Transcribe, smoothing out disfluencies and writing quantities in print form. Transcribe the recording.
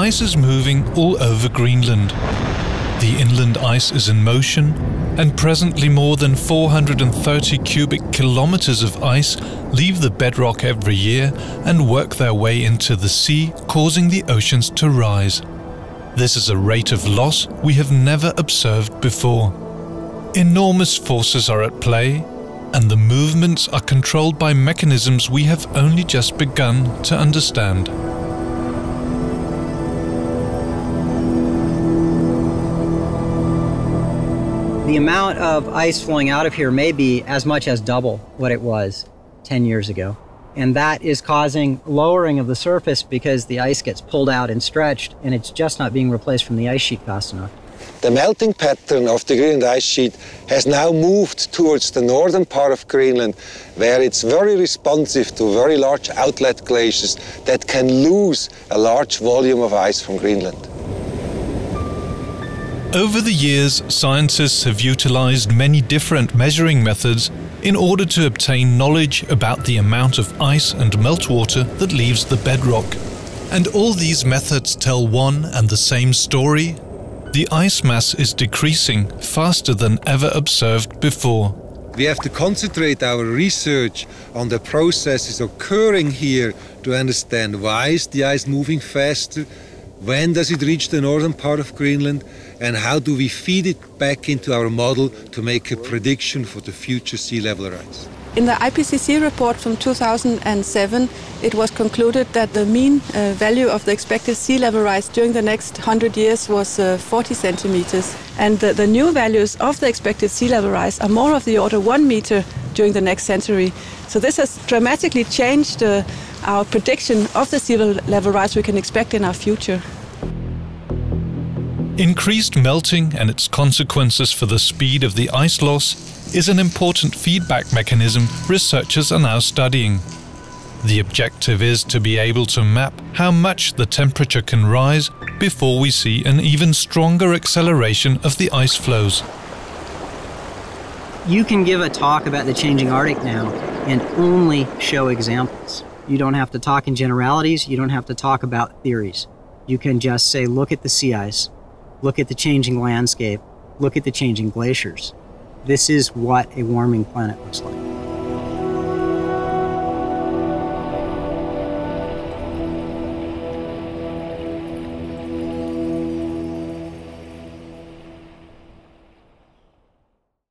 ice is moving all over Greenland. The inland ice is in motion, and presently more than 430 cubic kilometers of ice leave the bedrock every year and work their way into the sea, causing the oceans to rise. This is a rate of loss we have never observed before. Enormous forces are at play, and the movements are controlled by mechanisms we have only just begun to understand. The amount of ice flowing out of here may be as much as double what it was 10 years ago. And that is causing lowering of the surface because the ice gets pulled out and stretched, and it's just not being replaced from the ice sheet fast enough. The melting pattern of the Greenland ice sheet has now moved towards the northern part of Greenland, where it's very responsive to very large outlet glaciers that can lose a large volume of ice from Greenland. Over the years, scientists have utilized many different measuring methods in order to obtain knowledge about the amount of ice and meltwater that leaves the bedrock. And all these methods tell one and the same story. The ice mass is decreasing faster than ever observed before. We have to concentrate our research on the processes occurring here to understand why is the ice moving faster, when does it reach the northern part of Greenland, and how do we feed it back into our model to make a prediction for the future sea level rise. In the IPCC report from 2007, it was concluded that the mean value of the expected sea level rise during the next 100 years was 40 centimeters. And the new values of the expected sea level rise are more of the order 1 meter during the next century. So this has dramatically changed our prediction of the sea level rise we can expect in our future. Increased melting and its consequences for the speed of the ice loss is an important feedback mechanism researchers are now studying. The objective is to be able to map how much the temperature can rise before we see an even stronger acceleration of the ice flows. You can give a talk about the changing Arctic now and only show examples. You don't have to talk in generalities, you don't have to talk about theories. You can just say, look at the sea ice, look at the changing landscape, look at the changing glaciers. This is what a warming planet looks like.